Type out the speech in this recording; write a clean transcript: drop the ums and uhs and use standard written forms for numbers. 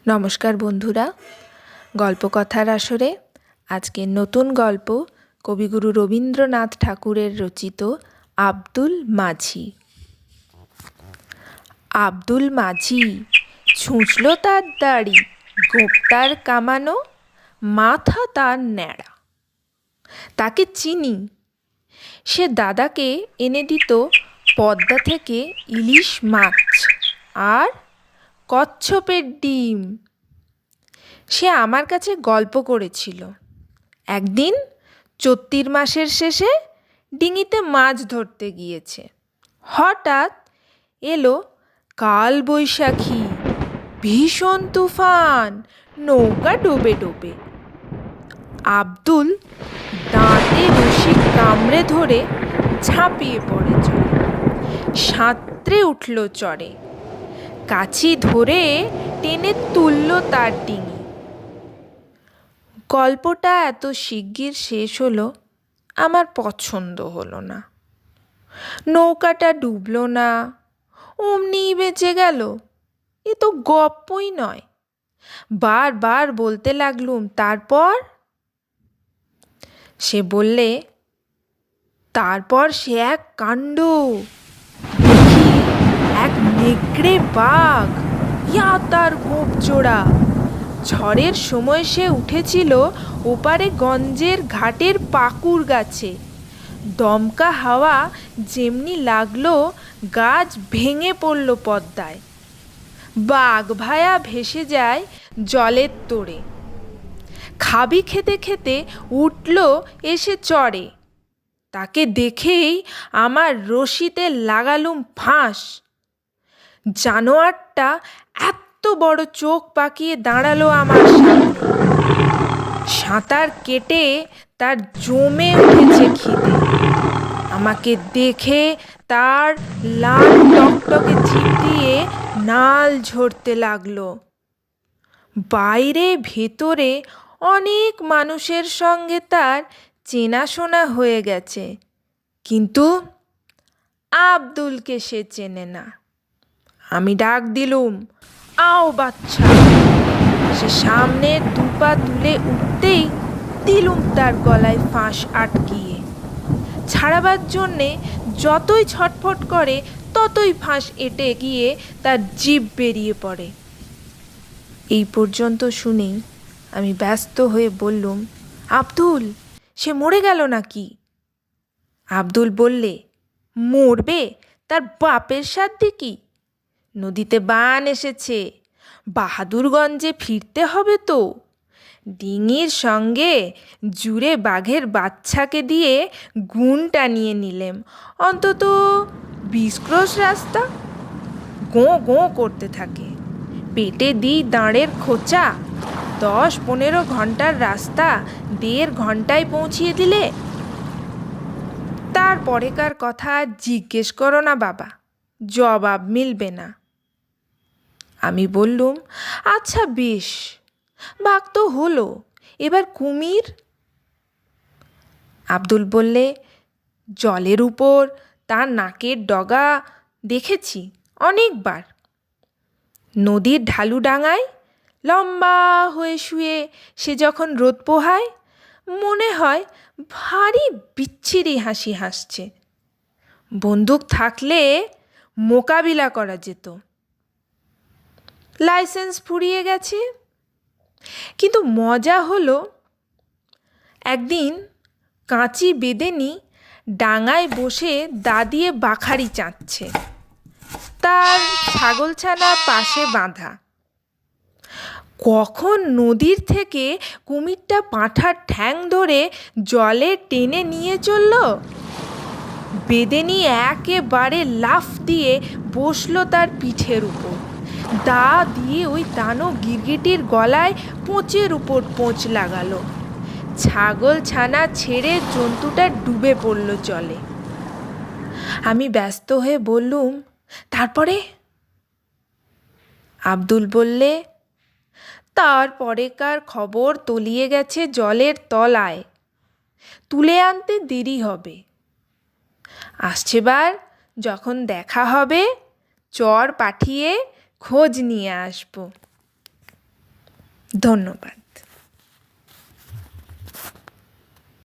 নমস্কার বন্ধুরা, গল্পকথার আসরে আজকের নতুন গল্প কবিগুরু রবীন্দ্রনাথ ঠাকুরের রচিত আব্দুল মাঝি। আব্দুল মাঝি ছুঁচল তার দাড়ি, গোঁফ তার কামানো, মাথা তার ন্যাড়া। তাকে চিনি, সে দাদাকে এনে দিত পদ্মা থেকে ইলিশ মাছ আর কচ্ছপের ডিম। সে আমার কাছে গল্প করেছিল, একদিন চৈত্র মাসের শেষে ডিঙিতে মাছ ধরতে গিয়েছে। হঠাৎ এলো কাল বৈশাখী, ভীষণ তুফান, নৌকা ডোবে ডোবে। আব্দুল দাঁতে রশি কামড়ে ধরে ঝাঁপিয়ে পড়ে জলে, সাঁতরে উঠল চড়ে, কাছি ধরে টেনে তুলল তার ডিঙি। গল্পটা এত শিগগির শেষ হলো, আমার পছন্দ হলো না। নৌকাটা ডুবল না, অমনিই বেঁচে গেল, এ তো গপ্পই নয়। বারবার বলতে লাগলুম, তারপর? সে বললে, তারপর সে এক কাণ্ড, দেখি এক নেকড়ে বাঘ, ইয়া তার গোঁফ জোড়া। ঝড়ের সময় সে উঠেছিল ওপারে গঞ্জের ঘাটের পাকুড় গাছে। দমকা হাওয়া যেমনি লাগলো, গাছ ভেঙে পড়ল পদ্মায়। বাঘ ভায়া ভেসে যায় জলের তোড়ে। খাবি খেতে খেতে উঠল এসে চড়ে। তাকে দেখেই আমার রশিতে লাগালুম ফাঁস। জানোয়ারটা এত বড় চোখ পাকিয়ে দাঁড়ালো আমার সামনে। সাঁতার কেটে তার জমে উঠেছে খিদে। আমাকে দেখে তার লাল টকটকে জিভ দিয়ে নাল ঝরতে লাগলো। বাইরে ভেতরে অনেক মানুষের সঙ্গে তার চেনাশোনা হয়ে গেছে, কিন্তু আব্দুলকে সে চেনে না। আমি ডাক দিলুম, আও বাচ্চা। সে সামনের দুপা তুলে উঠতেই দিলুম তার গলায় ফাঁস আটকিয়ে। ছাড়াবার জন্যে যতই ছটফট করে ততই ফাঁস এঁটে গিয়ে তার জিভ বেরিয়ে পড়ে। এই পর্যন্ত শুনেই আমি ব্যস্ত হয়ে বললুম, আব্দুল, সে মরে গেল নাকি? আব্দুল বললে, মরবে, তার বাপের সাধ্যি কি? নদীতে বান এসেছে, বাহাদুরগঞ্জে ফিরতে হবে তো। ডিঙির সঙ্গে জুড়ে বাঘের বাচ্চাকে দিয়ে গুণ টানিয়ে নিলেম, অন্তত 20 ক্রোশ রাস্তা। গোঁ গোঁ করতে থাকে, পেটে দিই দাঁড়ের খোঁচা। 10-15 ঘন্টার রাস্তা 1.5 ঘন্টায় পৌঁছিয়ে দিলে। তারপরেকার কথা জিজ্ঞেস করো না বাবা, জবাব মিলবে না। আমি বললুম, আচ্ছা বেশ, বাঘ তো হলো, এবার কুমির? আব্দুল বললে, জলের উপর তার নাকের ডগা দেখেছি অনেকবার। নদীর ঢালু ডাঙায় লম্বা হয়ে শুয়ে সে যখন রোদ পোহায়, মনে হয় ভারী বিচ্ছিরি হাসি হাসছে। বন্দুক থাকলে মোকাবিলা করা যেত। লাইসেন্স ফুরিয়ে গেছে, কিন্তু মজা হলো, একদিন কাঁচি বেদেনি ডাঙায় বসে দা দিয়ে বাখারি চাঁচছে, তার ছাগলছানা পাশে বাঁধা। কখন নদীর থেকে কুমিরটা পাঁঠার ঠ্যাং ধরে জলে টেনে নিয়ে চলল। বেদেনি একেবারে লাফ দিয়ে বসলো তার পিঠের উপর, দা দিয়ে ওই দানব গিরগিটির গলায় পোঁচের উপর পোঁচ লাগালো। ছাগল ছানা ছেড়ে জন্তুটা ডুবে পড়ল জলে। আমি ব্যস্ত হয়ে বললুম, তারপরে? আব্দুল বললে, তারপরেকার খবর তলিয়ে গেছে জলের তলায়, তুলে আনতে দেরি হবে। আসছেবার যখন দেখা হবে চর পাঠিয়ে খোঁজ নিয়ে আসব। ধন্যবাদ।